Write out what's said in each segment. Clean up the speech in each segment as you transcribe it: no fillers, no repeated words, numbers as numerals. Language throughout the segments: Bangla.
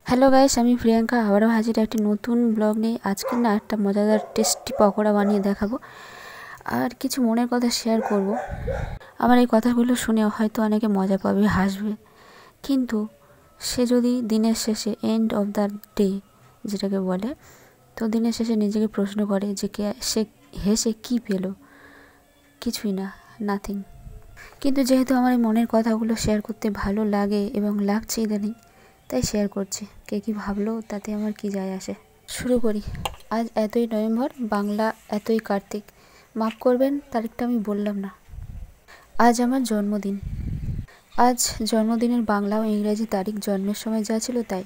হ্যালো গাইস, আমি প্রিয়াঙ্কা আবারও হাজির একটি নতুন ব্লগ নিয়ে। আজকে না একটা মজাদার টেস্টি পকোড়া বানিয়ে দেখাবো আর কিছু মনের কথা শেয়ার করব। আমার এই কথাগুলো শুনে হয়তো অনেকে মজা পাবে, হাসবে, কিন্তু সে যদি দিনের শেষে এন্ড অফ দ্য ডে যেটাকে বলে, তো দিনের শেষে নিজেকে প্রশ্ন করে যে সে হেসে কী পেল, কিছুই না, নাথিং। কিন্তু যেহেতু আমার এই মনের কথাগুলো শেয়ার করতে ভালো লাগে এবং লাগছে ইদানিং, তাই শেয়ার করছি। কে কী ভাবলো তাতে আমার কি যায় আসে। শুরু করি। আজ 1ই নভেম্বর, বাংলা 1ই কার্তিক। মাফ করবেন, তারিখটা আমি বললাম না। আজ আমার জন্মদিন। আজ জন্মদিনের বাংলা ও ইংরেজি তারিখ জন্মের সময় যা ছিল তাই,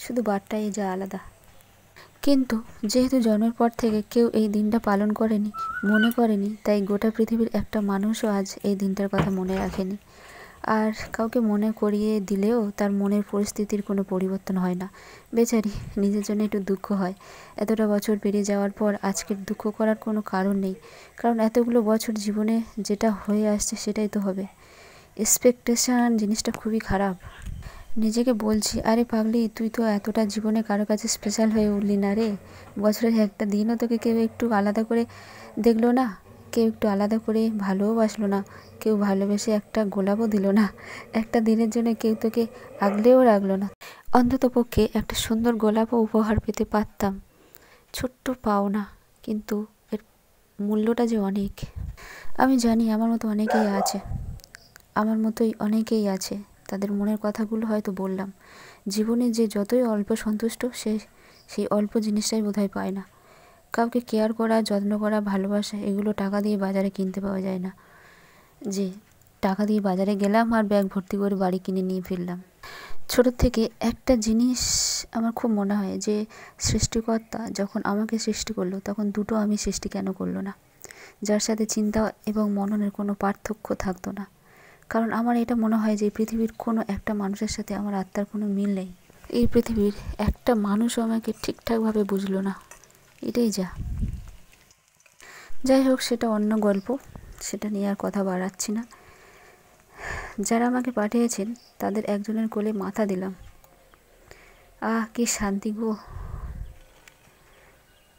শুধু বারটাই যা আলাদা। কিন্তু যেহেতু জন্মের পর থেকে কেউ এই দিনটা পালন করেনি, মনে করেনি, তাই গোটা পৃথিবীর একটা মানুষও আজ এই দিনটার কথা মনে রাখেনি। আর কাউকে মনে করিয়ে দিলেও তার মনের পরিস্থিতির কোনো পরিবর্তন হয় না। বেচারি নিজের জন্য একটু দুঃখ হয়। এতটা বছর পেরিয়ে যাওয়ার পর আজকের দুঃখ করার কোনো কারণ নেই, কারণ এতগুলো বছর জীবনে যেটা হয়ে আসছে সেটাই তো হবে। এক্সপেকটেশন জিনিসটা খুবই খারাপ। নিজেকে বলছি, আরে পাগলি, তুই তো এতটা জীবনে কারো কাছে স্পেশাল হয়ে উঠলি না রে। বছরের একটা দিনও তোকে কেউ একটু আলাদা করে দেখলো না, কেউ একটু আলাদা করে ভালোবাসলো না, কেউ ভালোবেসে একটা গোলাপও দিল না, একটা দিনের জন্য কেউ তোকে আগলেও রাখলো না। অন্তত পক্ষে একটা সুন্দর গোলাপও উপহার পেতে পারতাম। ছোট্ট পাওনা, কিন্তু এর মূল্যটা যে অনেক। আমি জানি আমার মতো অনেকেই আছে, আমার মতোই অনেকেই আছে, তাদের মনের কথাগুলো হয়তো বললাম। জীবনে যে যতই অল্প সন্তুষ্ট, সেই অল্প জিনিসটাই বোধহয় পায় না। কাউকে কেয়ার করা, যত্ন করা, ভালোবাসা, এগুলো টাকা দিয়ে বাজারে কিনতে পাওয়া যায় না। যে টাকা দিয়ে বাজারে গেলাম আর ব্যাগ ভর্তি করে বাড়ি কিনে নিয়ে ফিরলাম। ছোট থেকে একটা জিনিস আমার খুব মনে হয় যে সৃষ্টিকর্তা যখন আমাকে সৃষ্টি করলো, তখন দুটো আমি সৃষ্টি কেন করলো না, যার সাথে চিন্তা এবং মননের কোনো পার্থক্য থাকতো না। কারণ আমার এটা মনে হয় যে পৃথিবীর কোনো একটা মানুষের সাথে আমার আত্মার কোনো মিল নেই। এই পৃথিবীর একটা মানুষও আমাকে ঠিকঠাকভাবে বুঝলো না, এটাই যা। যাই হোক, সেটা অন্য গল্প, সেটা নিয়ে আর কথা বাড়াচ্ছি না। যারা আমাকে পাঠিয়েছেন তাদের একজনের কোলে মাথা দিলাম। কি শান্তি গো।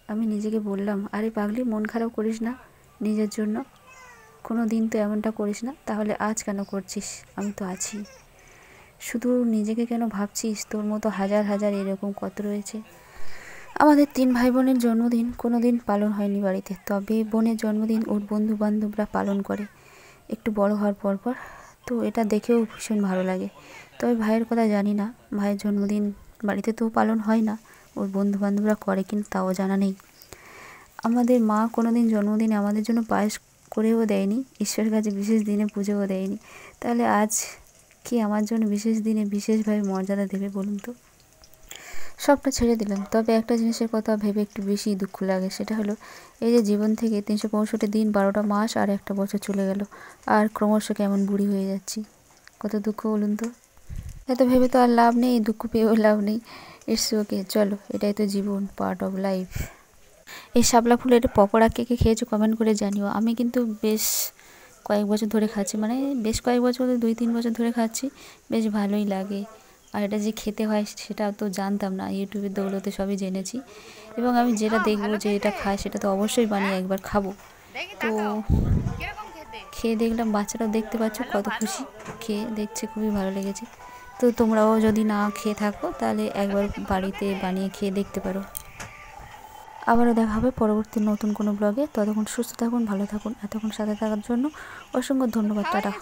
আমি নিজেকে বললাম, আরে পাগলি, মন খারাপ করিস না নিজের জন্য, কোনো দিন তো এমনটা করিস না, তাহলে আজ কেন করছিস? আমি তো আছি। শুধু নিজেকে কেন ভাবছিস? তোর মতো হাজার হাজার এরকম কত রয়েছে। আমাদের 3 ভাই বোনের জন্মদিন কোনো দিন পালন হয়নি বাড়িতে, তবে বোনের জন্মদিন ওর বন্ধু বান্ধবরা পালন করে একটু বড় হওয়ার পর পর, তো এটা দেখেও ভীষণ ভালো লাগে। তবে ভাইয়ের কথা জানি না, ভাইয়ের জন্মদিন বাড়িতে তো পালন হয় না, ওর বন্ধু বান্ধবরা করে কিন্তু তাও জানা নেই। আমাদের মা কোনো দিন জন্মদিনে আমাদের জন্য পায়েস করেও দেয়নি, ঈশ্বরের কাছে বিশেষ দিনে পুজোও দেয়নি, তাহলে আজ কি আমার জন্য বিশেষ দিনে বিশেষভাবে মর্যাদা দেবে বলুন তো? সবটা ছেড়ে দিলাম, তবে একটা জিনিসের কথা ভেবে একটু বেশি দুঃখ লাগে। সেটা হলো এই যে জীবন থেকে 365 দিন, 12টা মাস আর একটা বছর চলে গেল, আর ক্রমশ কেমন বুড়ি হয়ে যাচ্ছি। কত দুঃখ বলুন তো। এত ভেবে তো আর লাভ নেই, দুঃখ পেয়েও লাভ নেই। ইটস ওকে, চলো, এটাই তো জীবন, পার্ট অফ লাইফ। এই শাপলা ফুলের পকোড়া কে কে খেয়েছো কমেন্ট করে জানিও। আমি কিন্তু বেশ কয়েক বছর ধরে খাচ্ছি, মানে বেশ কয়েক বছর, 2-3 বছর ধরে খাচ্ছি, বেশ ভালোই লাগে। আর এটা যে খেতে হয় সেটা তো জানতাম না, ইউটিউবের দৌলতে সবই জেনেছি। এবং আমি যেটা দেখবো যে এটা খায় সেটা তো অবশ্যই বানিয়ে একবার খাবো। তো খেয়ে দেখলাম, বাচ্চারাও দেখতে পাচ্ছ কত খুশি, খেয়ে দেখছে, খুবই ভালো লেগেছে। তো তোমরাও যদি না খেয়ে থাকো তাহলে একবার বাড়িতে বানিয়ে খেয়ে দেখতে পারো। আবারও দেখা হবে পরবর্তী নতুন কোনো ব্লগে। ততক্ষণ সুস্থ থাকুন, ভালো থাকুন। এতক্ষণ সাথে থাকার জন্য অসংখ্য ধন্যবাদ। টাটা।